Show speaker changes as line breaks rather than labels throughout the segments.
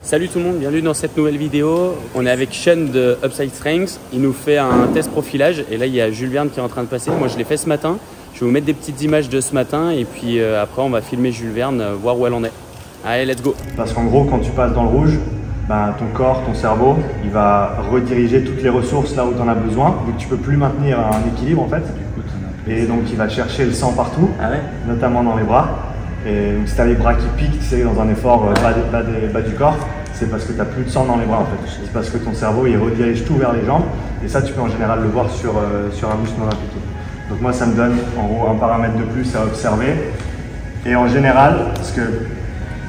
Salut tout le monde, bienvenue dans cette nouvelle vidéo. On est avec Sean de Upside Strength. Il nous fait un test profilage et là il y a Jules Verne qui est en train de passer. Moi je l'ai fait ce matin. Je vais vous mettre des petites images de ce matin et puis après on va filmer Jules Verne, voir où elle en est. Allez, let's go.
Parce qu'en gros, quand tu passes dans le rouge, ton corps, ton cerveau, il va rediriger toutes les ressources là où tu en as besoin, vu que tu peux plus maintenir un équilibre en fait. Et donc il va chercher le sang partout, notamment dans les bras. Et donc, si tu as les bras qui piquent, tu sais, dans un effort bas du corps, c'est parce que tu n'as plus de sang dans les bras en fait. C'est parce que ton cerveau il redirige tout vers les jambes. Et ça, tu peux en général le voir sur un muscle non impliqué. Donc moi, ça me donne en gros un paramètre de plus à observer. Et en général, parce que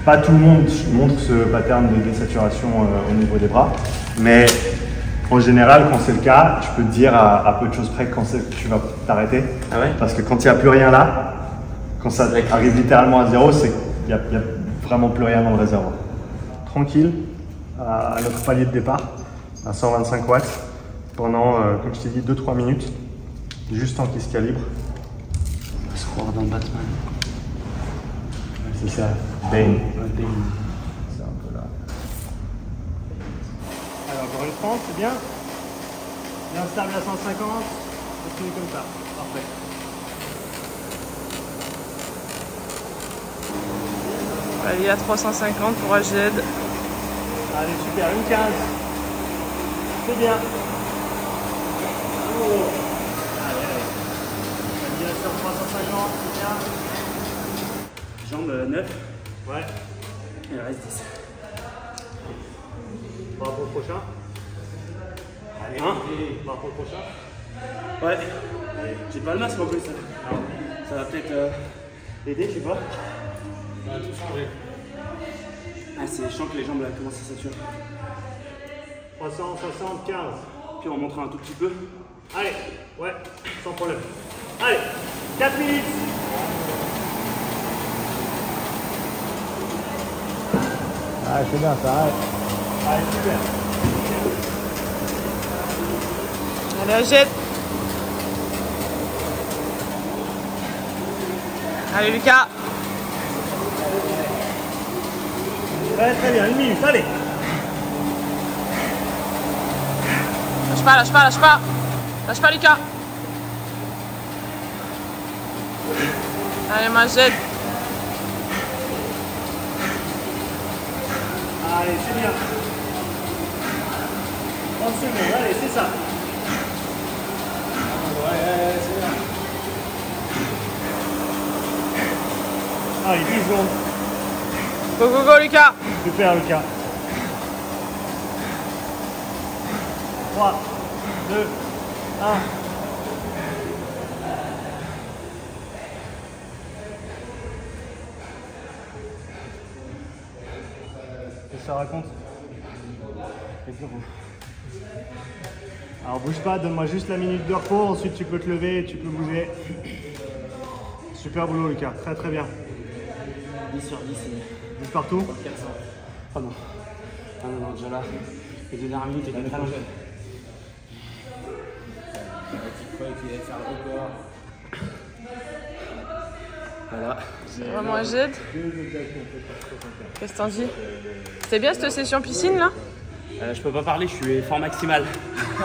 pas tout le monde montre ce pattern de désaturation au niveau des bras, mais en général, quand c'est le cas, je peux te dire à peu de choses près quand tu vas t'arrêter.
Ah ouais?
Parce que quand il n'y a plus rien là, quand ça arrive littéralement à zéro, c'est qu'il n'y a vraiment plus rien dans le réservoir. Tranquille, à notre palier de départ, à 125 watts, pendant, comme je t'ai dit, 2-3 minutes, juste tant qu'il se calibre.
On va se croire dans Batman.
C'est ça, Bane.
C'est un peu là.
Alors, encore une France, c'est bien. Bien stable à 150, continue comme ça. Parfait.
Allez, à 350 pour AGD.
Allez, super, une 15. C'est bien. Oh. Allez. Direction 350, c'est bien.
Jambes 9.
Ouais.
Il reste 10.
Par rapport au prochain. Allez, par rapport au prochain.
Ouais. J'ai pas le masque en plus. Ça va peut-être aider, je sais pas.
Ça va tout changer.
Ah, c'est chiant que les jambes là commencent à saturer.
375.
Puis on montre un tout petit peu.
Allez, ouais, sans problème. Allez, 4 minutes. Ah, c'est bien ça, allez. Allez, super.
Allez, AGD. Allez, Lucas.
Ouais, très bien, une minute, allez.
Lâche pas, lâche pas, lâche pas. Lâche pas, Lucas. Allez, Majed.
Allez, c'est bien. 30 secondes, allez, c'est ça. Ouais, c'est bien. Allez, 10 secondes.
Go, go, go, Lucas.
Super, Lucas. 3, 2, 1. Qu'est-ce que ça raconte? Alors bouge pas, donne-moi juste la minute de repos, ensuite tu peux te lever et tu peux bouger. Super boulot Lucas, très très bien.
10 sur 10.
Bouge partout.
400. Oh non. Ah non, déjà là. Les 2 dernières minutes étaient très longues. Voilà.
C'est vraiment AGD. Qu'est-ce que t'en dis? C'est bien cette session piscine là?
Je peux pas parler, je suis fort maximal.
Tu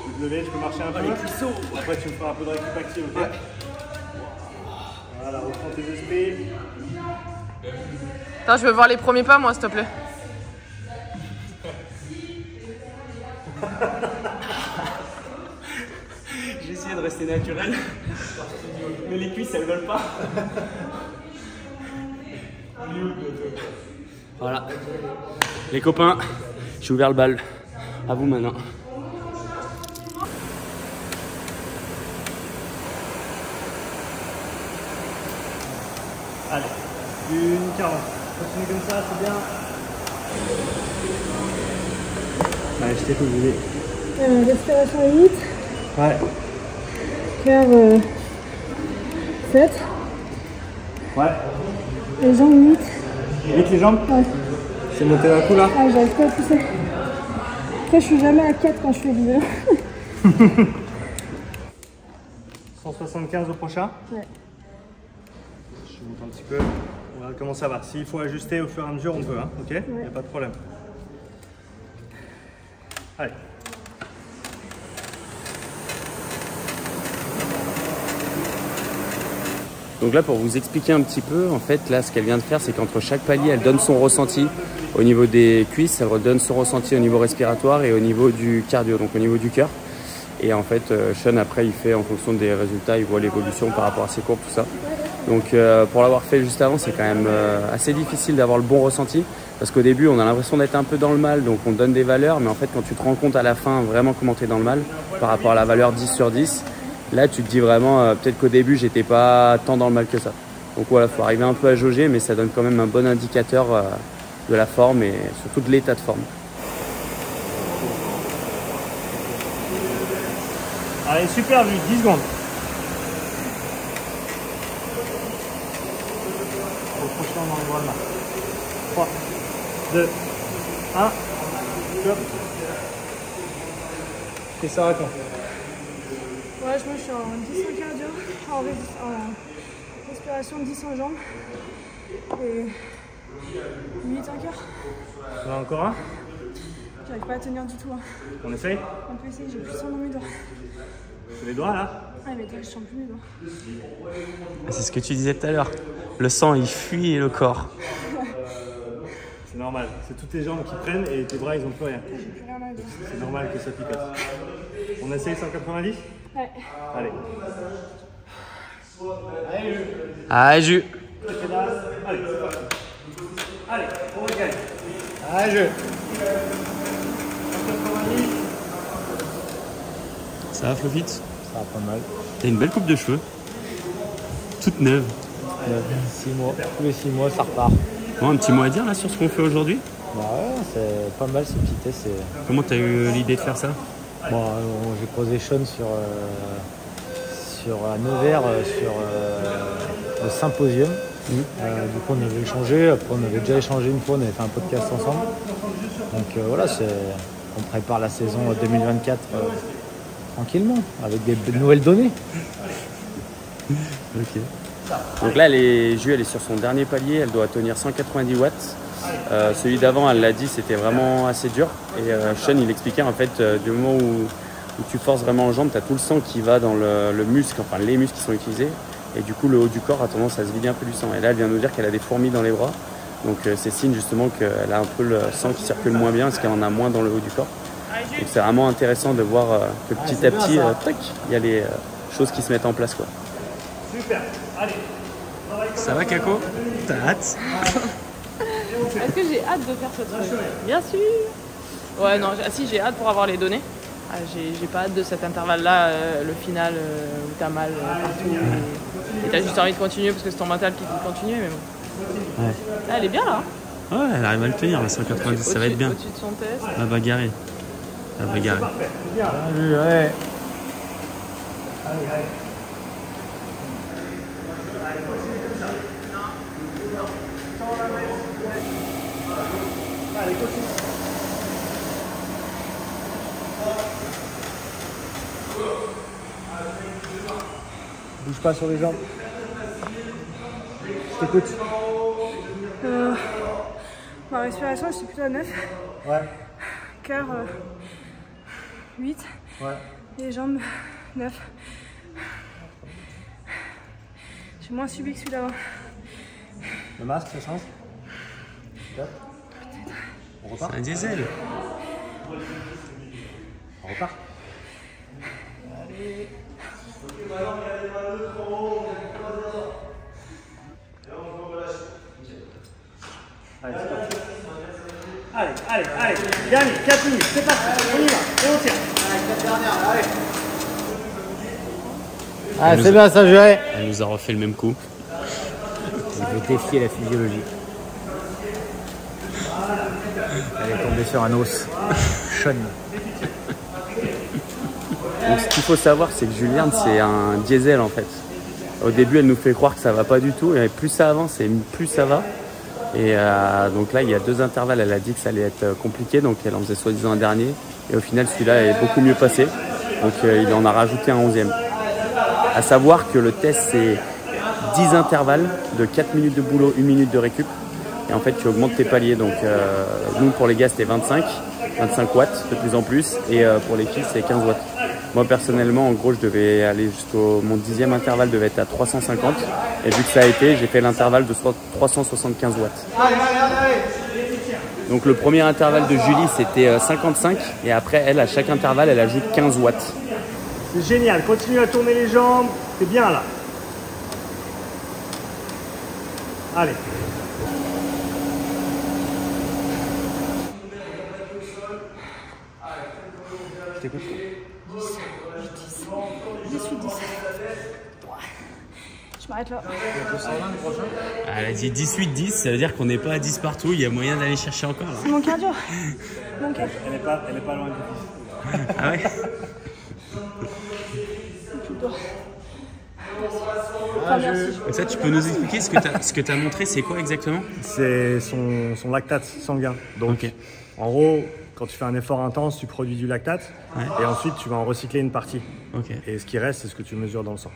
peux te lever, tu peux marcher un peu. Après tu me feras un peu de récup active, ok? Voilà, reprends tes esprits.
Attends, je veux voir les premiers pas moi, s'il te plaît.
J'ai essayé de rester naturel, mais les cuisses elles veulent pas. Voilà. Les copains, j'ai ouvert le bal. À vous maintenant.
Allez, une 40. Continue comme ça, c'est bien. Allez, je t'écoute, Julie.
Respiration 8,
Ouais.
cœur 7,
Ouais.
les jambes 8.
Vite les jambes.
Ouais.
C'est monté d'un coup là.
Ah, j'arrive pas à pousser. Après, je suis jamais à 4 quand je fais du vélo.
175 au prochain.
Ouais.
Je monte un petit peu. On regarde comment ça va. S'il faut ajuster au fur et à mesure, on peut, hein, ok? Il n'y a pas de problème. Allez.
Donc là, pour vous expliquer un petit peu, en fait, là, ce qu'elle vient de faire, c'est qu'entre chaque palier, elle donne son ressenti au niveau des cuisses, elle redonne son ressenti au niveau respiratoire et au niveau du cardio, donc au niveau du cœur. Et en fait, Sean, après, il fait en fonction des résultats, il voit l'évolution par rapport à ses courbes, tout ça. Donc pour l'avoir fait juste avant, c'est quand même assez difficile d'avoir le bon ressenti. Parce qu'au début, on a l'impression d'être un peu dans le mal, donc on donne des valeurs. Mais en fait, quand tu te rends compte à la fin vraiment comment tu es dans le mal, par rapport à la valeur 10 sur 10, là, tu te dis vraiment, peut-être qu'au début, j'étais pas tant dans le mal que ça. Donc voilà, il faut arriver un peu à jauger, mais ça donne quand même un bon indicateur de la forme et surtout de l'état de forme.
Allez, super, lui, 10 secondes. Au prochain, on envoie le main. 3, 2, 1. Stop. Et ça raconte.
Ouais, moi je suis en 10 en cardio, en respiration 10 en jambes et 8 en cœur.
On a encore un?
J'arrive pas à tenir du tout. Hein.
On essaye?
On peut essayer, j'ai plus de sang dans mes doigts.
C'est les doigts là?
Ah mais je sens plus mes doigts.
C'est ce que tu disais tout à l'heure. Le sang, il fuit le corps.
C'est normal, c'est toutes tes jambes qui prennent et tes bras ils ont plus rien.
J'ai plus rien à dire.
C'est normal que ça picote. On essaye 190?
Ouais.
Allez.
Ah, Ju.
Allez, c'est parti. Allez, on regagne. Allez, jeu. 190.
Ça va, Flopit?
Ça va pas mal.
T'as une belle coupe de cheveux. Toute neuve.
6 mois. Tous les 6 mois, ça repart.
Bon, un petit mot à dire là sur ce qu'on fait aujourd'hui?
Bah ouais, c'est pas mal ces petits tests.
Comment t'as eu l'idée de faire ça?
Bon, j'ai croisé Sean sur à Nevers, sur le symposium. Du coup, on avait échangé. Après, on avait déjà échangé une fois. On avait fait un podcast ensemble. Donc voilà, on prépare la saison 2024 tranquillement, avec des nouvelles données.
Ok. Donc là, Ju, elle est sur son dernier palier, elle doit tenir 190 watts. Celui d'avant, elle l'a dit, c'était vraiment assez dur. Et Sean, il expliquait en fait, du moment où tu forces vraiment en jambes, tu as tout le sang qui va dans le muscle, enfin les muscles qui sont utilisés. Et du coup, le haut du corps a tendance à se vider un peu du sang. Et là, elle vient nous dire qu'elle a des fourmis dans les bras. Donc c'est signe justement qu'elle a un peu le sang qui circule moins bien, parce qu'elle en a moins dans le haut du corps. Donc c'est vraiment intéressant de voir que petit à petit, il y a les choses qui se mettent en place, quoi.
Super, allez.
Ça va, Kako? T'as hâte?
Est-ce que j'ai hâte de faire ce truc? Bien sûr. Ouais, non, si j'ai hâte pour avoir les données. J'ai pas hâte de cet intervalle-là, le final où t'as mal partout. Et t'as juste envie de continuer parce que c'est ton mental qui dit de continuer, mais bon.
Ouais.
Ah, elle est bien là.
Ouais, elle arrive à le tenir, la 190, ça va être bien.
Au-dessus de son test.
Elle va garer. Elle va garer.
Salut, ouais. Bouge pas sur les jambes. Je t'écoute.
Ma respiration, je suis plutôt à 9.
Ouais.
Cœur, 8.
Ouais.
Les jambes, 9. J'ai moins subi que celui d'avant.
Le masque, ça change? Top. On repart?
C'est un diesel.
On repart.
Allez. Allez, c'est parti. Allez. Dernier, 4 minutes, c'est parti. On y va, et on tient. Allez.
Ah, c'est bien ça, Juré.
Elle nous a refait le même coup.
Je vais défier la physiologie. Elle est tombée sur un os. Sean.
Donc ce qu'il faut savoir, c'est que Juliane, c'est un diesel en fait. Au début, elle nous fait croire que ça va pas du tout, et plus ça avance et plus ça va. Et donc là, il y a 2 intervalles, elle a dit que ça allait être compliqué, donc elle en faisait soi-disant un dernier. Et au final, celui-là est beaucoup mieux passé. Donc il en a rajouté un 11e. À savoir que le test, c'est 10 intervalles de 4 minutes de boulot, 1 minute de récup. Et en fait, tu augmentes tes paliers. Donc, nous, pour les gars, c'était 25 watts de plus en plus. Et pour les filles, c'est 15 watts. Moi, personnellement, en gros, je devais aller jusqu'au... Mon 10e intervalle devait être à 350. Et vu que ça a été, j'ai fait l'intervalle de 375 watts. Donc, le premier intervalle de Julie, c'était 55. Et après, elle, à chaque intervalle, elle ajoute 15 watts.
C'est génial. Continue à tourner les jambes. T'es bien là. Allez. Je t'écoute.
18-10. Je m'arrête là.
Elle a dit 18-10, ça veut dire qu'on n'est pas à 10 partout. Il y a moyen d'aller chercher encore là.
C'est mon cardio. Mon cardio.
Elle est pas loin de 10.
Ah ouais. Et ça, tu peux nous expliquer ce que tu as montré, c'est quoi exactement?
C'est son lactate sanguin. Donc, en gros, quand tu fais un effort intense, tu produis du lactate et ensuite tu vas en recycler une partie. Et ce qui reste, c'est ce que tu mesures dans le sang.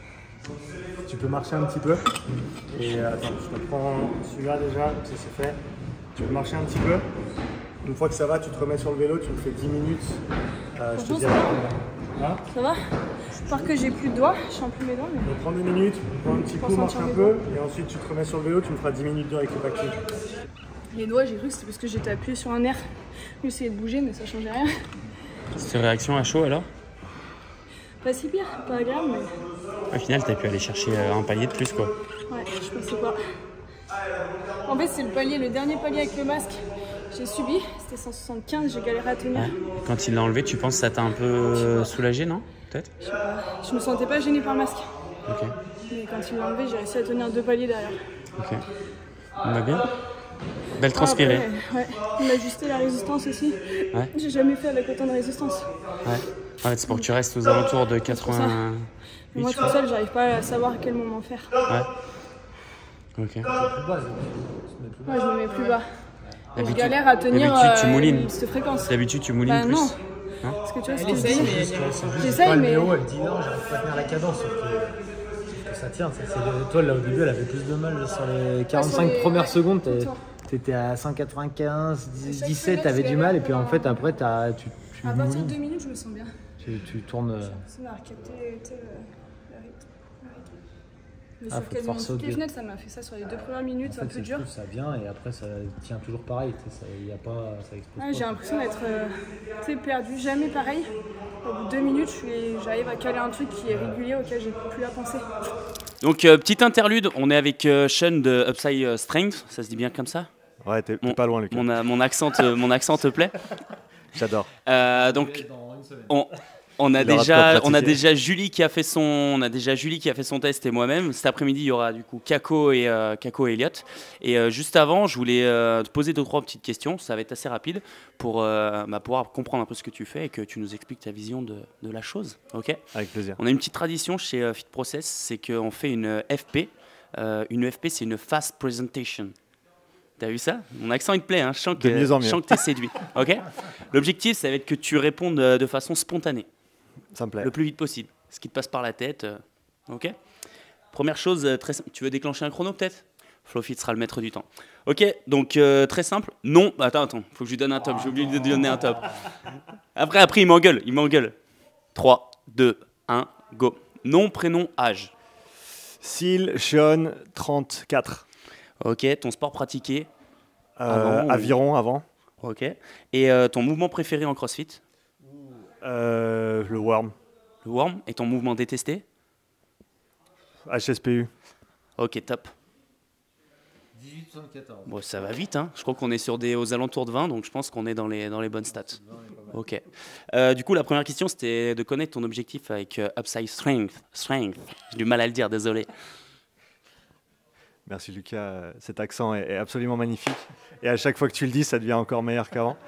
Tu peux marcher un petit peu. Et attends, je te prends celui-là déjà, comme ça c'est fait. Tu peux marcher un petit peu. Une fois que ça va, tu te remets sur le vélo, tu me fais 10 minutes. Je te dirai combien.
Ça va? Par que j'ai plus de doigts, je sens plus mes doigts. Mais...
Donc, prends 2 minutes, prends un petit coup, marche un peu, et ensuite tu te remets sur le vélo, tu me feras 10 minutes de récup active.
Les doigts, j'ai cru que c'était parce que j'étais appuyé sur un nerf. J'ai essayé de bouger, mais ça changeait rien.
Cette réaction à chaud alors?
Pas si pire, pas agréable, mais.
Au final, t'as pu aller chercher un palier de plus quoi.
Ouais, je pensais pas. En fait, c'est le dernier palier avec le masque. J'ai subi, c'était 175, j'ai galéré à tenir.
Ouais. Quand il l'a enlevé, tu penses que ça t'a un peu soulagé, non? Peut-être?
Je me sentais pas gênée par le masque.
Ok.
Mais quand il l'a enlevé, j'ai réussi à tenir 2 paliers derrière.
Ok. On va bien? Belle transpirée.
Ouais. On a ajusté la résistance aussi.
Ouais.
J'ai jamais fait avec autant de résistance.
Ouais. Ouais, c'est pour que tu restes aux alentours de 80.
Moi toute seule, j'arrive pas à savoir à quel moment faire.
Ouais. Ok.
Ouais, je me mets plus bas. Je galère à tenir
tu moulines.
cette fréquence.
D'habitude, tu moulines plus.
Non. Parce que tu vois, ce que je dis. J'essaye, mais.
Elle dit non, j'arrive pas à tenir la cadence. Sauf que ça tient. Toi, là, au début, elle avait plus de mal sur les 45 premières secondes. T'étais à 195, 17, t'avais du mal. Et puis en fait, après, tu
à partir de 2 minutes, je me sens bien.
Tu tournes.
Ça m'a recapté le rythme. Mais
faut
sur
te
quasiment
forcer au
toutes les
début.
fenêtres, ça m'a fait ça sur les 2 premières minutes, c'est un peu dur.
Ça vient et après, ça tient toujours pareil. Ça explose.
J'ai l'impression d'être perdu, jamais pareil. Au bout de 2 minutes, j'arrive à caler un truc qui est régulier auquel j'ai plus à penser.
Donc, petite interlude, on est avec Sean de Upside Strength, ça se dit bien comme ça?
Ouais, t'es pas loin, Lucas.
Mon accent te plaît?
J'adore.
Donc, on a déjà Julie qui a fait son test et moi-même. Cet après-midi, il y aura du coup Kako et Elliot. Et juste avant, je voulais te poser 2-3 petites questions. Ça va être assez rapide pour pouvoir comprendre un peu ce que tu fais et que tu nous expliques ta vision de la chose. Ok?
Avec plaisir.
On a une petite tradition chez Fit Process, c'est qu'on fait une FP. Une FP, c'est une Fast Presentation. T'as vu ça? Mon accent, il te plaît, hein? Je sens que t'es séduit. Okay. L'objectif, ça va être que tu répondes de façon spontanée.
Ça me plaît.
Le plus vite possible. Ce qui te passe par la tête. Ok. Première chose, très simple. Tu veux déclencher un chrono, peut-être? Flowfit sera le maître du temps. Ok, donc très simple. Non, attends. Faut que je lui donne un top. J'ai oublié de lui donner un top. Après, il m'engueule. 3, 2, 1, go. Nom, prénom, âge.
Syl, Sean, 34.
Ok, ton sport pratiqué?
Aviron avant.
Ok. Et ton mouvement préféré en CrossFit?
Le worm.
Le worm. Et ton mouvement détesté?
HSPU.
Ok, top.
18,74.
Bon, ça va vite, hein. Je crois qu'on est aux alentours de 20, donc je pense qu'on est dans les bonnes stats. Ok. Du coup, la première question, c'était de connaître ton objectif avec Upside Strength. J'ai du mal à le dire, désolé.
Merci Lucas, cet accent est absolument magnifique. Et à chaque fois que tu le dis, ça devient encore meilleur qu'avant.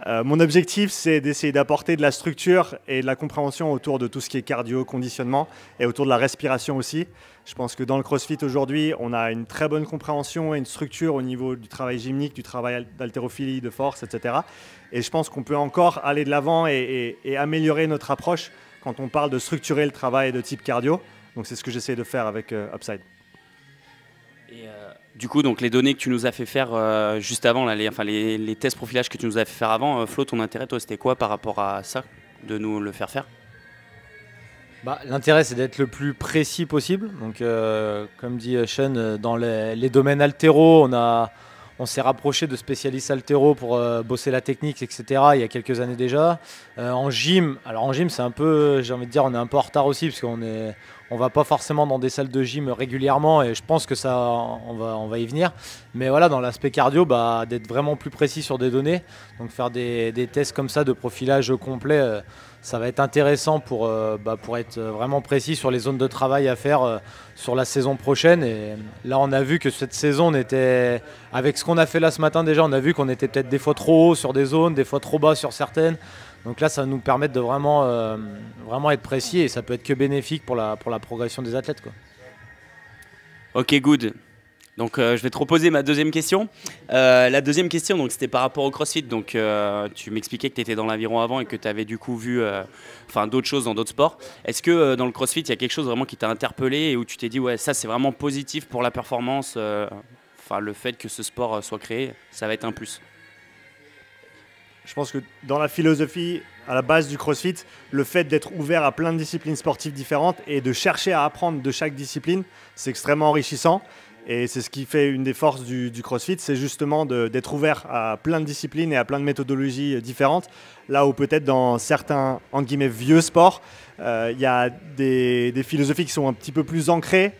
Mon objectif, c'est d'essayer d'apporter de la structure et de la compréhension autour de tout ce qui est cardio, conditionnement et autour de la respiration aussi. Je pense que dans le CrossFit aujourd'hui, on a une très bonne compréhension et une structure au niveau du travail gymnique, du travail d'haltérophilie, de force, etc. Et je pense qu'on peut encore aller de l'avant et améliorer notre approche quand on parle de structurer le travail de type cardio. Donc c'est ce que j'essaie de faire avec Upside.
Et du coup, donc les données que tu nous as fait faire juste avant, là, les tests profilage que tu nous as fait faire avant, Flo, ton intérêt, toi, c'était quoi par rapport à ça, de nous le faire faire?
L'intérêt, c'est d'être le plus précis possible. Donc, comme dit Sean, dans les domaines altéro, on s'est rapproché de spécialistes altéro pour bosser la technique, etc. il y a quelques années déjà. En gym, c'est un peu, j'ai envie de dire, on est un peu en retard aussi parce on va pas forcément dans des salles de gym régulièrement et je pense que ça, on va y venir. Mais voilà, dans l'aspect cardio, d'être vraiment plus précis sur des données, donc faire des tests comme ça de profilage complet. Ça va être intéressant pour être vraiment précis sur les zones de travail à faire sur la saison prochaine. Et là, on a vu que cette saison, avec ce qu'on a fait là ce matin déjà, on a vu qu'on était peut-être des fois trop haut sur des zones, des fois trop bas sur certaines. Donc là, ça va nous permettre de vraiment être précis et ça peut être que bénéfique pour la progression des athlètes, quoi.
Ok, good. Donc je vais te reposer ma deuxième question. La deuxième question, donc, c'était par rapport au CrossFit. Donc tu m'expliquais que tu étais dans l'aviron avant et que tu avais du coup vu d'autres choses dans d'autres sports. Est-ce que dans le CrossFit, il y a quelque chose vraiment qui t'a interpellé et où tu t'es dit ouais, ça c'est vraiment positif pour la performance, le fait que ce sport soit créé, ça va être un plus?
Je pense que dans la philosophie, à la base du CrossFit, le fait d'être ouvert à plein de disciplines sportives différentes et de chercher à apprendre de chaque discipline, c'est extrêmement enrichissant. Et c'est ce qui fait une des forces du CrossFit, c'est justement d'être ouvert à plein de disciplines et à plein de méthodologies différentes. Là où peut-être dans certains, entre guillemets, vieux sports, il y a des philosophies qui sont un petit peu plus ancrées.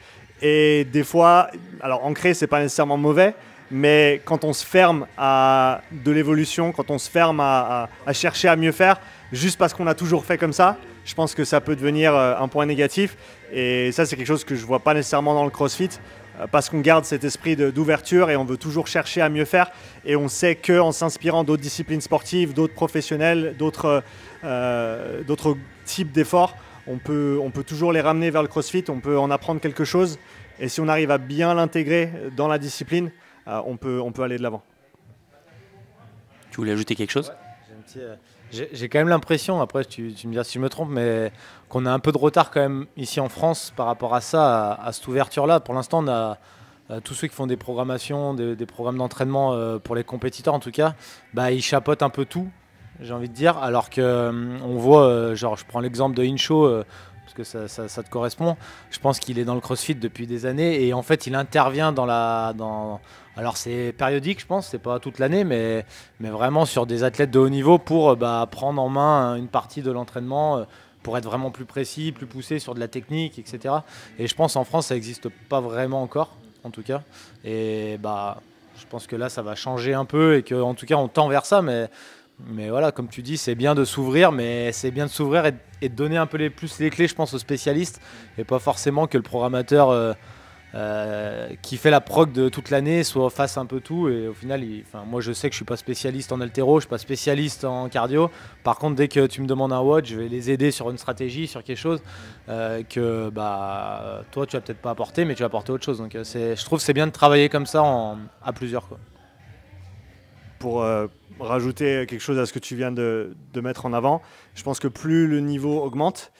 Et des fois, alors ancrées, c'est pas nécessairement mauvais, mais quand on se ferme à de l'évolution, quand on se ferme à chercher à mieux faire, juste parce qu'on a toujours fait comme ça, je pense que ça peut devenir un point négatif. Et ça, c'est quelque chose que je ne vois pas nécessairement dans le CrossFit, parce qu'on garde cet esprit d'ouverture et on veut toujours chercher à mieux faire. Et on sait qu'en s'inspirant d'autres disciplines sportives, d'autres professionnels, d'autres types d'efforts, on peut toujours les ramener vers le CrossFit, on peut en apprendre quelque chose. Et si on arrive à bien l'intégrer dans la discipline, on peut aller de l'avant.
Tu voulais ajouter quelque chose?
J'ai quand même l'impression, après tu me diras si je me trompe, mais qu'on a un peu de retard quand même ici en France par rapport à ça, à cette ouverture-là. Pour l'instant, on a tous ceux qui font des programmations, des programmes d'entraînement pour les compétiteurs en tout cas, ils chapeautent un peu tout, j'ai envie de dire, alors qu'on voit, je prends l'exemple de Incho, parce que ça te correspond. Je pense qu'il est dans le CrossFit depuis des années et en fait il intervient alors c'est périodique, je pense, c'est pas toute l'année, mais vraiment sur des athlètes de haut niveau pour prendre en main une partie de l'entraînement pour être vraiment plus précis, plus poussé sur de la technique, etc. Et je pense en France ça n'existe pas vraiment encore, en tout cas. Et je pense que là ça va changer un peu et qu'en tout cas on tend vers ça, mais voilà, comme tu dis, c'est bien de s'ouvrir, mais c'est bien de s'ouvrir et de donner un peu plus les clés, je pense, aux spécialistes, et pas forcément que le programmateur qui fait la prog de toute l'année soit fasse un peu tout. Et au final, moi je sais que je suis pas spécialiste en haltéro, je suis pas spécialiste en cardio. Par contre, dès que tu me demandes un watch, je vais les aider sur une stratégie, sur quelque chose que toi tu vas peut-être pas apporter, mais tu vas apporter autre chose. Donc je trouve que c'est bien de travailler comme ça à plusieurs, quoi.
Pour rajouter quelque chose à ce que tu viens de mettre en avant, je pense que plus le niveau augmente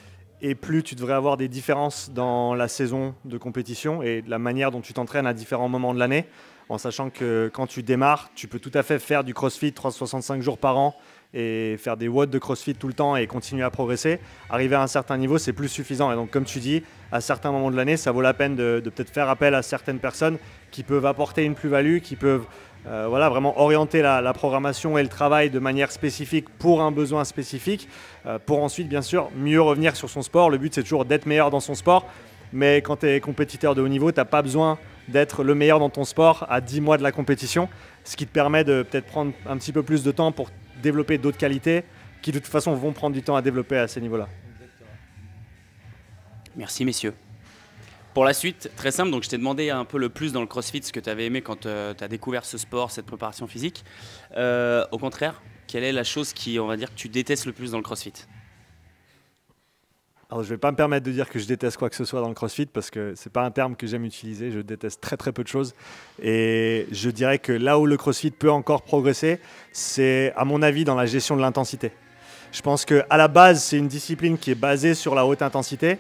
et plus tu devrais avoir des différences dans la saison de compétition et de la manière dont tu t'entraînes à différents moments de l'année, en sachant que quand tu démarres, tu peux tout à fait faire du CrossFit 365 jours par an et faire des watts de CrossFit tout le temps et continuer à progresser. Arriver à un certain niveau, c'est plus suffisant. Et donc, comme tu dis, à certains moments de l'année, ça vaut la peine de peut-être faire appel à certaines personnes qui peuvent apporter une plus-value, qui peuvent vraiment orienter la programmation et le travail de manière spécifique pour un besoin spécifique, pour ensuite, bien sûr, mieux revenir sur son sport. Le but, c'est toujours d'être meilleur dans son sport. Mais quand tu es compétiteur de haut niveau, tu n'as pas besoin d'être le meilleur dans ton sport à 10 mois de la compétition, ce qui te permet de peut-être prendre un petit peu plus de temps pour développer d'autres qualités qui de toute façon vont prendre du temps à développer à ces niveaux-là.
Merci messieurs. Pour la suite, très simple, donc je t'ai demandé un peu le plus dans le CrossFit, ce que tu avais aimé quand tu as découvert ce sport, cette préparation physique. Au contraire, quelle est la chose qui, on va dire, que tu détestes le plus dans le CrossFit?
Alors, je ne vais pas me permettre de dire que je déteste quoi que ce soit dans le CrossFit parce que ce n'est pas un terme que j'aime utiliser. Je déteste très très peu de choses. Et je dirais que là où le CrossFit peut encore progresser, c'est à mon avis dans la gestion de l'intensité. Je pense qu'à la base, c'est une discipline qui est basée sur la haute intensité.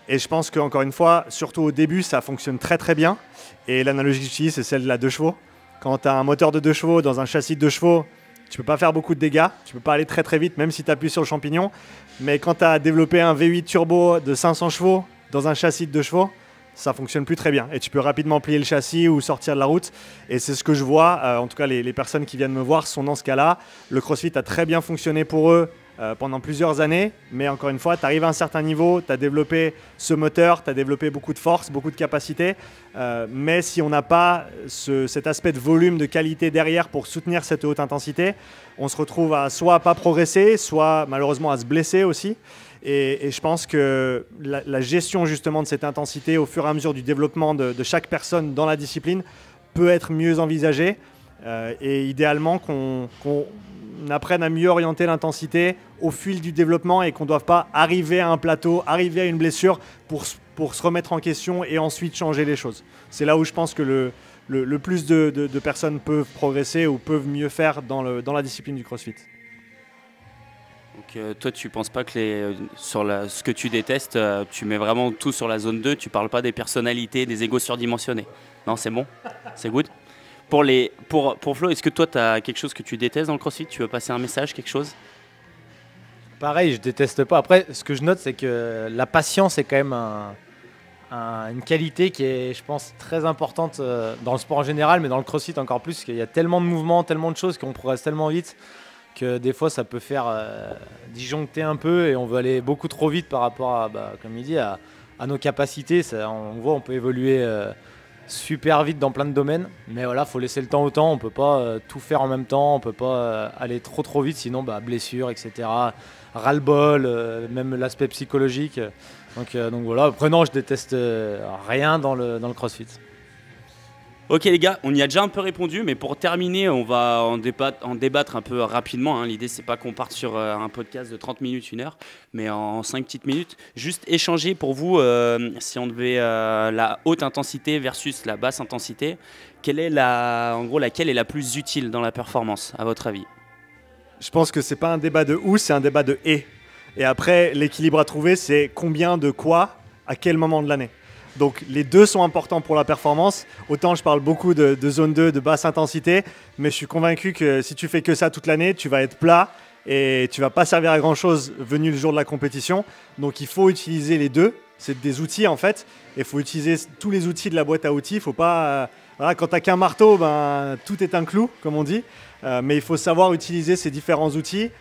Et je pense qu'encore une fois, surtout au début, ça fonctionne très très bien. Et l'analogie que j'utilise, c'est celle de la 2 chevaux. Quand tu as un moteur de 2 chevaux dans un châssis de 2 chevaux, tu ne peux pas faire beaucoup de dégâts. Tu ne peux pas aller très très vite, même si tu appuies sur le champignon. Mais quand tu as développé un V8 turbo de 500 chevaux dans un châssis de 2 chevaux, ça fonctionne plus très bien et tu peux rapidement plier le châssis ou sortir de la route et c'est ce que je vois, en tout cas les personnes qui viennent me voir sont dans ce cas-là. Le CrossFit a très bien fonctionné pour eux pendant plusieurs années, mais encore une fois, tu arrives à un certain niveau, tu as développé ce moteur, tu as développé beaucoup de force, beaucoup de capacité, mais si on n'a pas cet aspect de volume, de qualité derrière pour soutenir cette haute intensité, on se retrouve à soit pas progresser, soit malheureusement à se blesser aussi. Et je pense que la gestion justement de cette intensité au fur et à mesure du développement de chaque personne dans la discipline peut être mieux envisagée et idéalement qu'on apprenne à mieux orienter l'intensité au fil du développement et qu'on ne doive pas arriver à un plateau, arriver à une blessure pour se remettre en question et ensuite changer les choses. C'est là où je pense que le plus de personnes peuvent progresser ou peuvent mieux faire dans la discipline du CrossFit.
Donc toi, tu penses pas que ce que tu détestes, tu mets vraiment tout sur la zone 2, tu parles pas des personnalités, des égos surdimensionnés. Non, c'est bon? C'est good? Pour Flo, est-ce que toi, tu as quelque chose que tu détestes dans le CrossFit? Tu veux passer un message, quelque chose?
Pareil, je déteste pas. Après, ce que je note, c'est que la patience est quand même une qualité qui est, je pense, très importante dans le sport en général, mais dans le CrossFit encore plus, parce qu'il y a tellement de mouvements, tellement de choses, qu'on progresse tellement vite que des fois ça peut faire disjoncter un peu et on veut aller beaucoup trop vite par rapport à, comme il dit, à nos capacités. On voit, on peut évoluer super vite dans plein de domaines, mais voilà, faut laisser le temps au temps. On peut pas tout faire en même temps, on peut pas aller trop vite, sinon blessure, etc. Ras-le-bol, même l'aspect psychologique. Donc voilà. Après non, je déteste rien dans le CrossFit.
Ok les gars, on y a déjà un peu répondu, mais pour terminer, on va en débattre un peu rapidement. L'idée, c'est pas qu'on parte sur un podcast de 30 minutes, 1 heure, mais en 5 petites minutes. Juste échanger pour vous, si on devait la haute intensité versus la basse intensité, laquelle est la plus utile dans la performance, à votre avis?
Je pense que c'est pas un débat de ou, c'est un débat de et. Et après, l'équilibre à trouver, c'est combien de quoi, à quel moment de l'année. Donc les deux sont importants pour la performance. Autant je parle beaucoup de zone 2, de basse intensité, mais je suis convaincu que si tu fais que ça toute l'année, tu vas être plat et tu vas pas servir à grand chose venu le jour de la compétition. Donc il faut utiliser les deux. C'est des outils en fait. Il faut utiliser tous les outils de la boîte à outils. Il faut pas, voilà, quand tu n'as qu'un marteau, tout est un clou, comme on dit. Mais il faut savoir utiliser ces différents outils.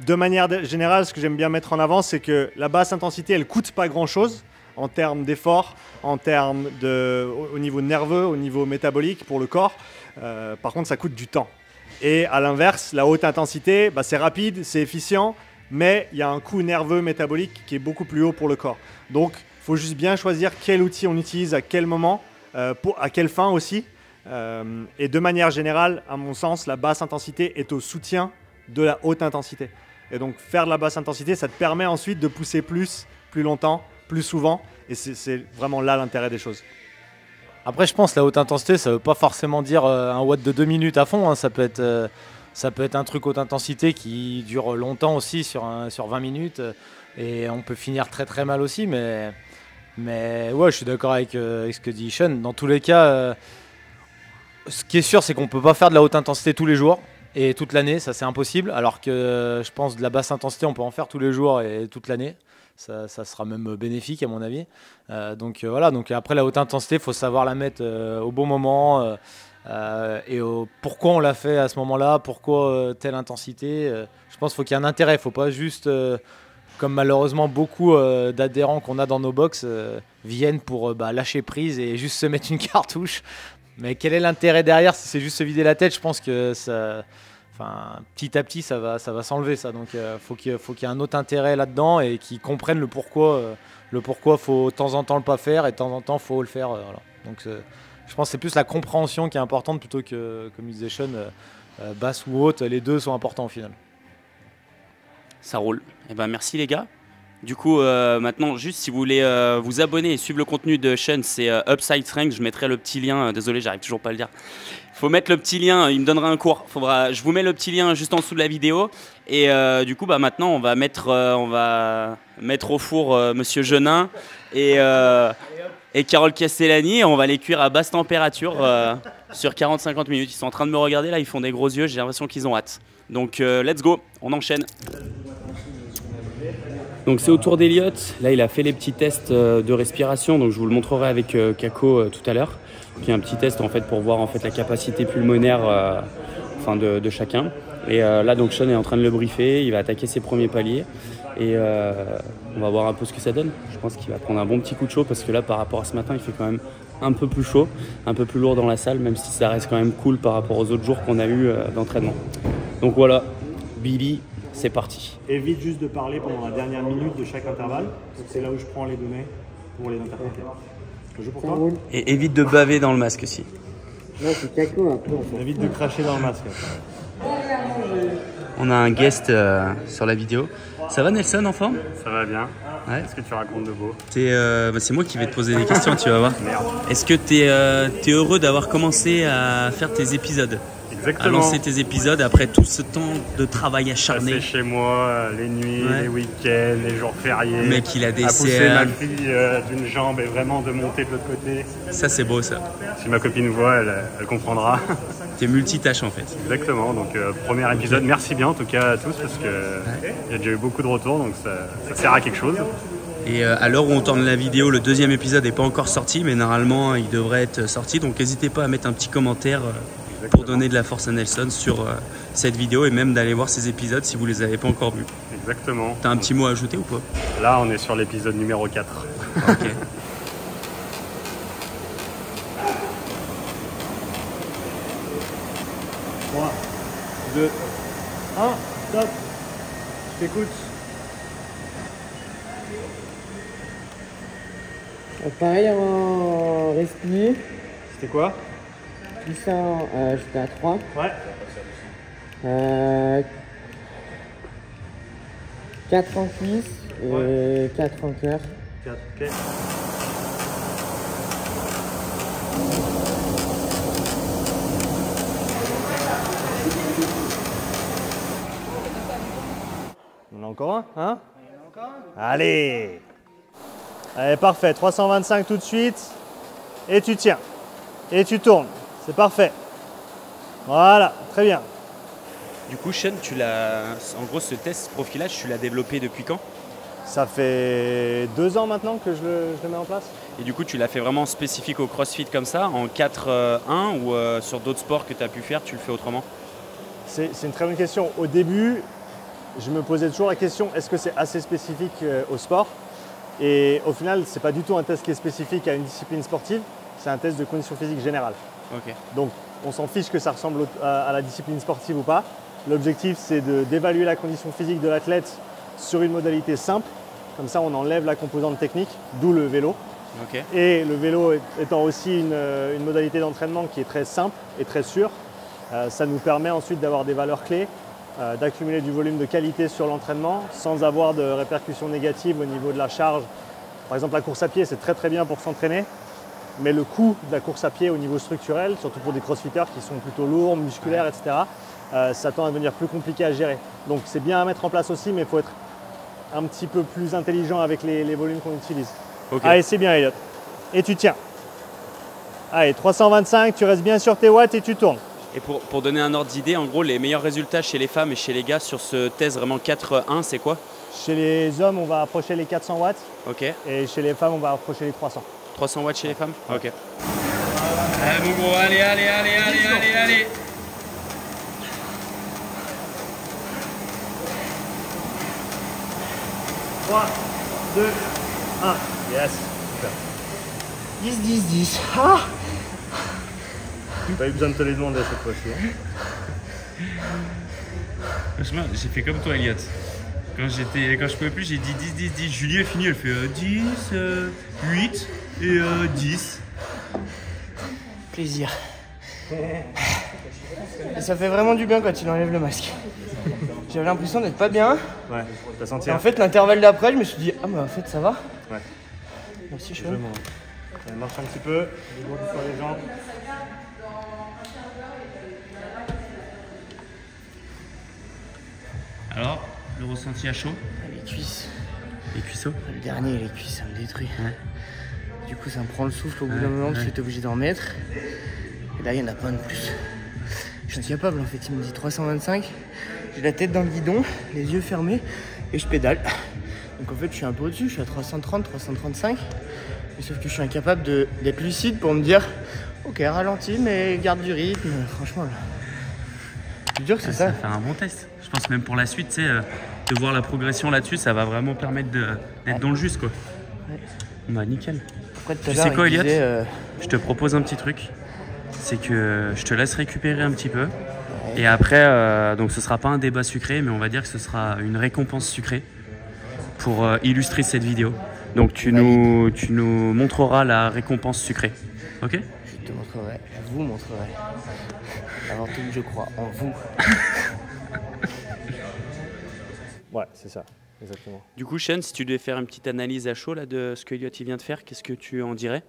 De manière générale, ce que j'aime bien mettre en avant, c'est que la basse intensité, elle coûte pas grand chose en termes d'effort, en termes au niveau nerveux, au niveau métabolique pour le corps. Par contre, ça coûte du temps. Et à l'inverse, la haute intensité, c'est rapide, c'est efficient, mais il y a un coût nerveux métabolique qui est beaucoup plus haut pour le corps. Donc, il faut juste bien choisir quel outil on utilise, à quel moment, à quelle fin aussi. Et de manière générale, à mon sens, la basse intensité est au soutien de la haute intensité. Et donc, faire de la basse intensité, ça te permet ensuite de pousser plus longtemps, plus souvent, et c'est vraiment là l'intérêt des choses.
Après, je pense que la haute intensité, ça ne veut pas forcément dire un watt de 2 minutes à fond. Ça peut être un truc haute intensité qui dure longtemps aussi, sur 20 minutes, et on peut finir très très mal aussi. Mais ouais, je suis d'accord avec ce que dit Sean. Dans tous les cas, ce qui est sûr, c'est qu'on ne peut pas faire de la haute intensité tous les jours et toute l'année, ça c'est impossible. Alors que je pense de la basse intensité, on peut en faire tous les jours et toute l'année. Ça sera même bénéfique à mon avis. Donc voilà, donc après la haute intensité, il faut savoir la mettre au bon moment et pourquoi on l'a fait à ce moment-là, pourquoi telle intensité. Je pense qu'il faut qu'il y ait un intérêt, il ne faut pas juste, comme malheureusement beaucoup d'adhérents qu'on a dans nos box, viennent pour lâcher prise et juste se mettre une cartouche. Mais quel est l'intérêt derrière? Si c'est juste se vider la tête, je pense que petit à petit, ça va s'enlever ça. Donc, faut qu'il y ait un autre intérêt là-dedans et qu'ils comprennent le pourquoi. Faut de temps en temps le pas faire et de temps en temps faut le faire. Voilà. Donc, je pense que c'est plus la compréhension qui est importante plutôt que, comme disait Sean, basse ou haute, les deux sont importants au final.
Ça roule. Merci les gars. Du coup, maintenant, juste si vous voulez vous abonner et suivre le contenu de Sean, c'est Upside Strength. Je mettrai le petit lien. Désolé, j'arrive toujours pas à le dire. Il faut mettre le petit lien. Il me donnera un cours. Je vous mets le petit lien juste en dessous de la vidéo. Et du coup, bah, maintenant, on va mettre au four Monsieur Genin et Carole Castellani. Et on va les cuire à basse température sur 40-50 minutes. Ils sont en train de me regarder là. Ils font des gros yeux. J'ai l'impression qu'ils ont hâte. Donc, let's go. On enchaîne. Donc c'est au tour d'Eliott. Là, il a fait les petits tests de respiration. Donc je vous le montrerai avec Kako tout à l'heure. Puis un petit test en fait pour voir en fait la capacité pulmonaire de chacun. Et là, donc Sean est en train de le briefer. Il va attaquer ses premiers paliers et on va voir un peu ce que ça donne. Je pense qu'il va prendre un bon petit coup de chaud parce que là, par rapport à ce matin, il fait quand même un peu plus chaud, un peu plus lourd dans la salle, même si ça reste quand même cool par rapport aux autres jours qu'on a eu d'entraînement. Donc voilà, Billy. C'est parti.
Évite juste de parler pendant la dernière minute de chaque intervalle. C'est là où je prends les données pour les interpréter. Je joue pour toi.
Et évite de baver dans le masque aussi.
Non, c'est Kako un peu en fait.
Évite de cracher dans le masque.
On a un guest sur la vidéo. Ça va Nelson, en forme?
Ça va bien.
Ouais.
Qu'est-ce que tu racontes de beau?
C'est moi qui vais te poser des questions, tu vas voir. Est-ce que tu es heureux d'avoir commencé à faire tes épisodes?
Exactement.
À lancer tes épisodes après tout ce temps de travail acharné.
Passer chez moi, les nuits, les week-ends, les jours fériés.
Le mec, il a des
à pousser
CR.
ma fille d'une jambe et vraiment de monter de l'autre côté.
Ça, c'est beau, ça.
Si ma copine voit, elle comprendra.
T'es multitâche, en fait.
Exactement. Donc, premier épisode. Merci bien, en tout cas, à tous, parce qu'il y a déjà eu beaucoup de retours, donc ça sert à quelque chose.
Et à l'heure où on tourne la vidéo, le deuxième épisode n'est pas encore sorti, mais normalement, il devrait être sorti. Donc, n'hésitez pas à mettre un petit commentaire pour donner de la force à Nelson sur cette vidéo et même d'aller voir ces épisodes si vous les avez pas encore vus.
Exactement.
T'as un petit mot à ajouter ou pas?
Là, on est sur l'épisode numéro 4.
Ok.
3, 2, 1, stop. Je t'écoute.
Pareil en respi.
C'était quoi?
Puissant, j'étais à 3.
Ouais.
4 en cuisse et 4 en cœur.
4, ok. On en a encore un, hein? Allez! Allez, parfait. 325 tout de suite. Et tu tiens. Et tu tournes. C'est parfait. Voilà, très bien.
Du coup, Sean, en gros, ce test profilage, tu l'as développé depuis quand?
Ça fait 2 ans maintenant que je le mets en place.
Et du coup, tu l'as fait vraiment spécifique au CrossFit comme ça, en 4-1 ou sur d'autres sports que tu as pu faire, tu le fais autrement?
C'est une très bonne question. Au début, je me posais toujours la question, est-ce que c'est assez spécifique au sport? Et au final, ce n'est pas du tout un test qui est spécifique à une discipline sportive, c'est un test de condition physique générale.
Okay.
Donc, on s'en fiche que ça ressemble à la discipline sportive ou pas. L'objectif, c'est d'évaluer la condition physique de l'athlète sur une modalité simple. Comme ça, on enlève la composante technique, d'où le vélo.
Okay.
Et le vélo étant aussi une modalité d'entraînement qui est très simple et très sûre, ça nous permet ensuite d'avoir des valeurs clés, d'accumuler du volume de qualité sur l'entraînement sans avoir de répercussions négatives au niveau de la charge. Par exemple, la course à pied, c'est très très bien pour s'entraîner, mais le coût de la course à pied au niveau structurel, surtout pour des crossfitters qui sont plutôt lourds, musculaires, etc., ça tend à devenir plus compliqué à gérer. Donc c'est bien à mettre en place aussi, mais il faut être un petit peu plus intelligent avec les volumes qu'on utilise. Okay. Allez, c'est bien, Eliott. Et tu tiens. Allez, 325, tu restes bien sur tes watts et tu tournes.
Et pour donner un ordre d'idée, en gros, les meilleurs résultats chez les femmes et chez les gars sur ce test vraiment 4-1, c'est quoi?
Chez les hommes, on va approcher les 400 watts.
Ok.
Et chez les femmes, on va approcher les 300.
300 watts chez les femmes? Ok. Allez, mon gros, allez, allez, allez, allez, allez, allez. «
3, 2, 1. Yes. Super.
10, 10, 10. Ah,
J'ai pas eu besoin de te les demander cette fois-ci.
Franchement, j'ai fait comme toi, Eliott. Quand je pouvais plus, j'ai dit 10, 10, 10. Julie a fini, elle fait 10, 8 et 10.
plaisir. Et ça fait vraiment du bien quand il enlève le masque. j'avais l'impression d'être pas bien.
Ouais, t'as senti
Et en fait, l'intervalle d'après, je me suis dit, ah, mais en fait, ça va.
Ouais.
Merci,
Je
Sean.
marche un petit peu, dégourdis sur les jambes.
Alors, le ressenti à chaud?
Les cuisses.
Les cuisseaux?
Le dernier, les cuisses, ça me détruit.
Ouais.
Du coup, ça me prend le souffle au bout d'un moment, parce que t'es obligé d'en mettre. Et là, il n'y en a pas de plus. Je suis capable, en fait. Il me dit 325. J'ai la tête dans le guidon, les yeux fermés, et je pédale. Donc, en fait, je suis un peu au-dessus. Je suis à 330, 335. Mais sauf que je suis incapable d'être lucide pour me dire, ok, ralentis, mais garde du rythme. Franchement, là. C'est dur, c'est ça.
Ça fait un bon test. Je pense même pour la suite, tu sais, de voir la progression là-dessus, ça va vraiment permettre d'être dans le juste, quoi.
Ouais.
Bah, nickel.
Après, tout à
Tu
l'heure,
sais quoi,
il
Elliot?
disait,
Je te propose un petit truc. C'est que je te laisse récupérer un petit peu. Et après, donc ce sera pas un débat sucré, mais on va dire que ce sera une récompense sucrée pour illustrer cette vidéo. Donc tu nous montreras la récompense sucrée. Ok?
Je te montrerai, je vous montrerai. Avant tout, je crois en vous.
Ouais, c'est ça, exactement.
Du coup, Sean, si tu devais faire une petite analyse à chaud là, de ce que Elliot il vient de faire, qu'est-ce que tu en dirais?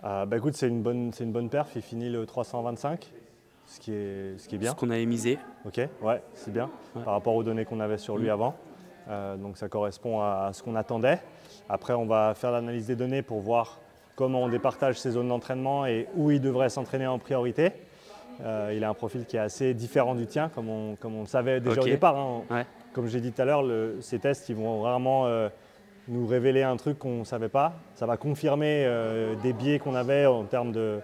Bah écoute, c'est une bonne perf, il finit le 325, ce qui est bien.
Ce qu'on avait misé.
Ok, ouais, c'est bien,
Ouais.
par rapport aux données qu'on avait sur lui avant. Donc ça correspond à ce qu'on attendait. Après, on va faire l'analyse des données pour voir comment on départage ses zones d'entraînement et où il devrait s'entraîner en priorité. Il a un profil qui est assez différent du tien, comme on le savait déjà au départ. Hein.
Ouais.
Comme j'ai dit tout à l'heure, ces tests ils vont rarement nous révéler un truc qu'on ne savait pas. Ça va confirmer des biais qu'on avait en termes de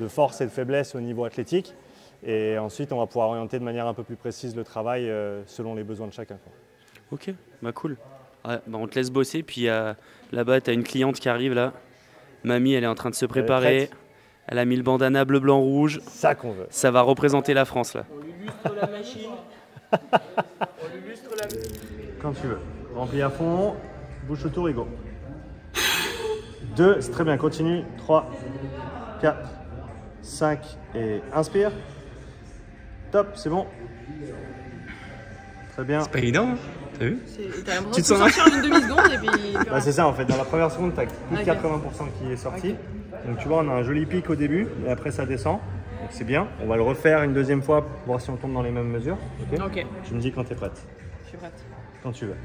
force et de faiblesse au niveau athlétique. Et ensuite, on va pouvoir orienter de manière un peu plus précise le travail selon les besoins de chacun, quoi.
Ok, bah cool. Ouais, bah on te laisse bosser, puis là-bas, tu as une cliente qui arrive là. Mamie, elle est en train de se préparer. Elle a mis le bandana bleu, blanc, rouge.
Ça qu'on veut.
Ça va représenter la France là.
On illustre la machine. On illustre la machine.
Quand tu veux. Remplis à fond, bouche autour et go. 2, c'est très bien, continue. 3, 4, 5 et inspire. Top, c'est bon. Très bien.
C'est pas évident, hein? T'as vu?
T'as l'impression
Tu
de
te sens
sortir en une demi-seconde et puis.
Bah, c'est ça en fait, dans la première seconde, tu as plus de
Ok.
80% qui est sorti. Donc tu vois, on a un joli pic au début et après ça descend. Donc c'est bien. On va le refaire une deuxième fois pour voir si on tombe dans les mêmes mesures. Ok.
Ok,
Tu me dis quand tu es prête.
je suis prête.
Quand tu veux.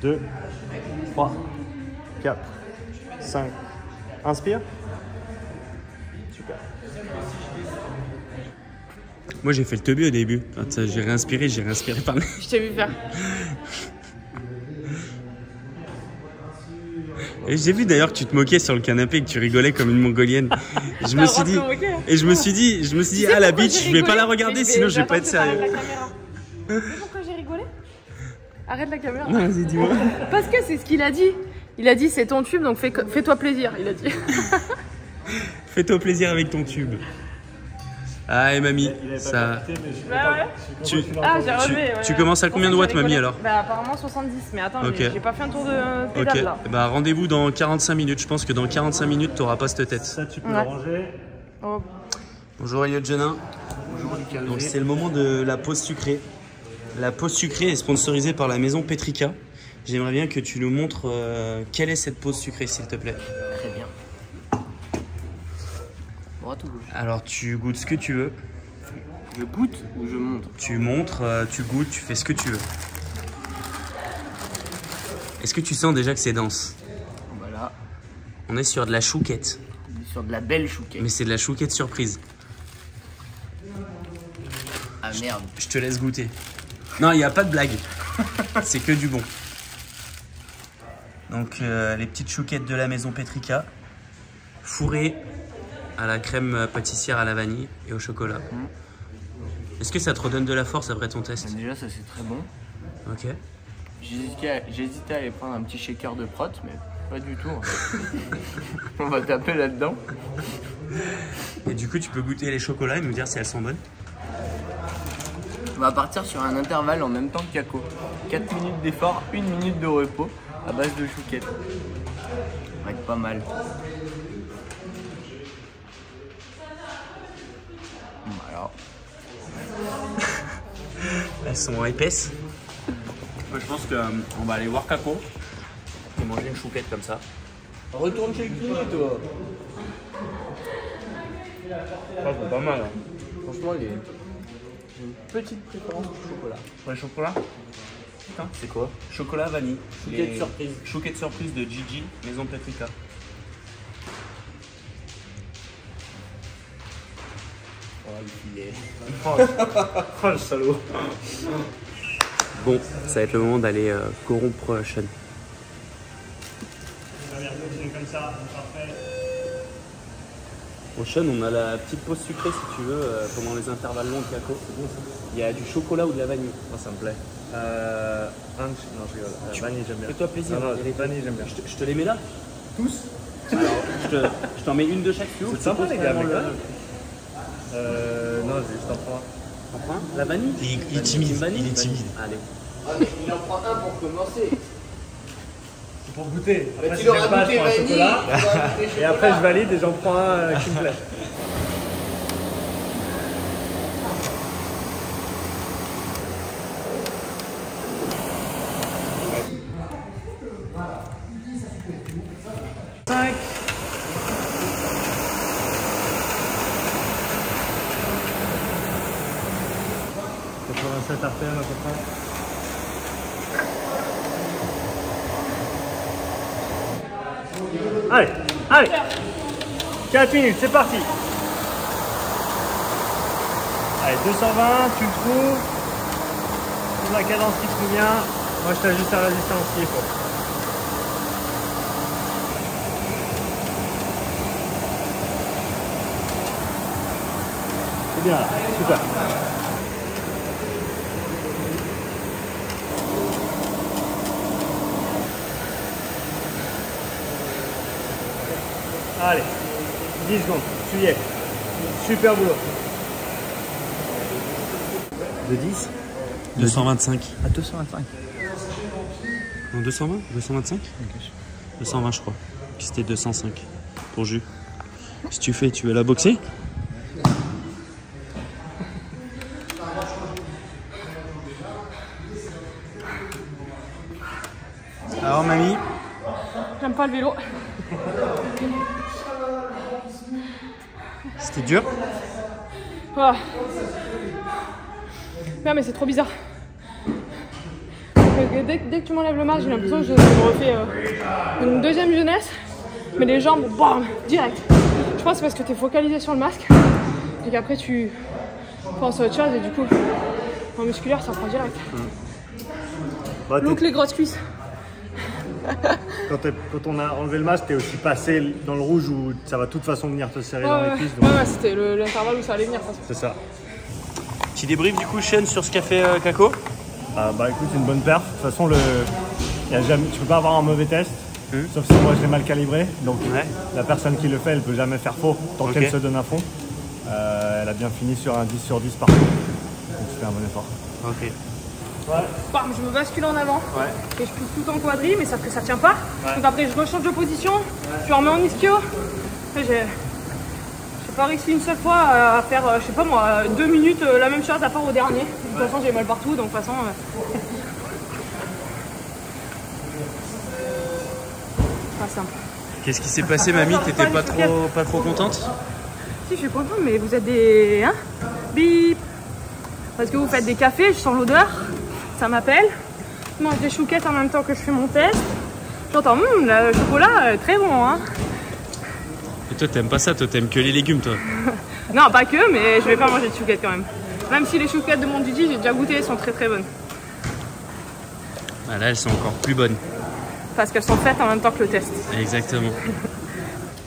2, 3, 4, 5. Inspire. Super.
Moi j'ai fait le teubé au début. Quand j'ai réinspiré par le nez.
Je t'ai vu faire.
Et j'ai vu d'ailleurs que tu te moquais sur le canapé et que tu rigolais comme une mongolienne. Je me suis dit, et je me suis dit, ah la bitch, je vais pas la regarder sinon je vais pas être sérieux.
Tu sais pourquoi j'ai rigolé? Arrête la caméra.
Non, vas-y, dis-moi.
Parce que c'est ce qu'il a dit. Il a dit c'est ton tube donc fais-toi plaisir, il a dit.
Fais-toi plaisir avec ton tube. Ah et mamie, ça. Tu
Ah j'ai relevé. Ouais.
tu commences à combien de watts mamie alors?
Bah apparemment 70, mais attends,
Ok.
j'ai pas fait un tour de
Ok,
pédale là.
bah rendez-vous dans 45 minutes. Je pense que dans 45 minutes, t'auras pas cette tête.
Ça, tu peux
Ouais.
le ranger.
Oh.
Bonjour Elliot Genin.
Bonjour Lucas.
Donc c'est le moment de la pause sucrée. La pause sucrée est sponsorisée par la maison Petrica. J'aimerais bien que tu nous montres quelle est cette pause sucrée s'il te plaît.
Très bien. Droite ou gauche?
Alors tu goûtes ce que tu veux.
Je goûte ou je montre?
Tu montres, tu goûtes, tu fais ce que tu veux. Est-ce que tu sens déjà que c'est dense?
Voilà.
On est sur de la chouquette.
On est sur de la belle chouquette.
Mais c'est de la chouquette surprise.
Ah merde.
Je te laisse goûter. Non, il n'y a pas de blague. C'est que du bon. Donc les petites chouquettes de la maison Petrica, fourrées à la crème pâtissière à la vanille et au chocolat. Est-ce que ça te redonne de la force après ton test?
Déjà ça c'est très bon.
Ok.
J'hésitais à aller prendre un petit shaker de prot, mais pas du tout. En fait. On va taper là-dedans.
Et du coup, tu peux goûter les chocolats et nous dire si elles sont bonnes.
On va partir sur un intervalle en même temps que Kako. 4 minutes d'effort, 1 minute de repos à base de chouquette. Ça va être pas mal. Bon, alors,
elles sont épaisses. Moi, je pense qu'on va aller voir Kako et manger une chouquette comme ça.
Retourne chez le kiné, toi.
C'est pas mal. Hein.
Franchement, j'ai une petite préférence pour le chocolat.
Ouais, chocolat.
C'est quoi?
Chocolat vanille.
Chouquette surprise.
Chouquette surprise de Gigi, Maison Paprika.
Oh le salaud.
Bon, ça va être le moment d'aller corrompre Sean. Bon, Sean, on a la petite pause sucrée si tu veux pendant les intervalles longs de Kako. Il y a du chocolat ou de la vanille.
Moi ça me plaît. Non, je rigole. Vanille j'aime bien.
Fais-toi plaisir.
Non, vanille j'aime bien.
Je te les mets là? Tous? Alors, je t'en mets une de chaque plus haut.
C'est sympa les gars, mec.
Non,
je vais juste en prendre un.
On prend un? La vanille?
Il est timide.
Vanille.
Il est timide.
Allez.
Ah, mais il en prend un pour commencer.
C'est pour goûter.
Mais
Après,
tu
si
l'auras
j'aime pas, je
goûté
prends un
vanille.
chocolat.
tu l'auras goûté
Et
chocolat.
après je valide et j'en prends un qui me plaît. RPM à peu près. Allez, allez 4 minutes, c'est parti. Allez, 220, tu le trouves. Trouve la cadence qui te convient. Moi, je t'ajuste la résistance s'il faut. C'est bien là, super. Allez, 10 secondes, tu y es. Super boulot.
De 10
225.
à 225.
Non, 220? 225? 220 je crois. Puis c'était 205 pour jus. Si tu fais, tu veux la boxer? Alors mamie?
J'aime pas le vélo.
C'était dur?
Ah. Non mais c'est trop bizarre. Dès que tu m'enlèves le masque, j'ai l'impression que je me refais une deuxième jeunesse. Mais les jambes, bam, direct. Je pense que c'est parce que tu es focalisé sur le masque. Et qu'après tu penses à autre chose et du coup, en musculaire, ça prend direct.
Bah,
Donc les grosses cuisses.
quand on a enlevé le masque, t'es aussi passé dans le rouge où ça va de toute façon venir te serrer dans les cuisses.
Ouais, ouais, c'était l'intervalle où ça allait venir. De toute façon.
C'est ça.
Petit débrief du coup, Sean, sur ce qu'a fait Kako?
Bah écoute, c'est une bonne perf. De toute façon, tu peux pas avoir un mauvais test. Sauf si moi je l'ai mal calibré. Donc la personne qui le fait, elle peut jamais faire faux tant qu'elle se donne à fond. Elle a bien fini sur un 10 sur 10 partout. Donc tu fais un bon effort.
Ok.
Bam, je me bascule en avant et je pousse tout en quadri, mais sauf que ça tient pas. Donc après je rechange de position, je remets en ischio. J'ai pas réussi une seule fois à faire, je sais pas moi, 2 minutes la même chose à part au dernier. De toute façon j'ai mal partout, donc de toute façon... pas simple.
Qu'est-ce qui s'est passé mamie? T'étais pas trop contente?
Si, je suis contente, mais vous êtes des... Hein? Bip. Parce que vous faites des cafés, je sens l'odeur. Ça m'appelle. Je mange des chouquettes en même temps que je fais mon test. J'entends, le chocolat, très bon, hein.
Et toi, t'aimes pas ça? Toi, t'aimes que les légumes, toi?
Non, pas que, mais je vais pas manger de chouquettes quand même. Même si les chouquettes de mon Gigi, j'ai déjà goûté, elles sont très très bonnes.
Ah, là, elles sont encore plus bonnes.
Parce qu'elles sont faites en même temps que le test.
Exactement.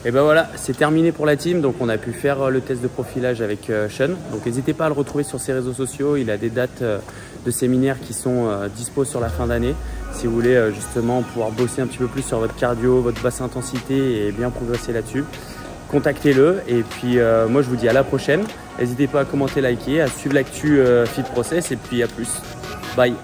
Et ben voilà, c'est terminé pour la team. Donc on a pu faire le test de profilage avec Sean. Donc n'hésitez pas à le retrouver sur ses réseaux sociaux. Il a des dates de séminaires qui sont dispo sur la fin d'année. Si vous voulez justement pouvoir bosser un petit peu plus sur votre cardio, votre basse intensité et bien progresser là-dessus, contactez-le. Et puis moi je vous dis à la prochaine. N'hésitez pas à commenter, liker, à suivre l'actu Fit Process et puis à plus. Bye.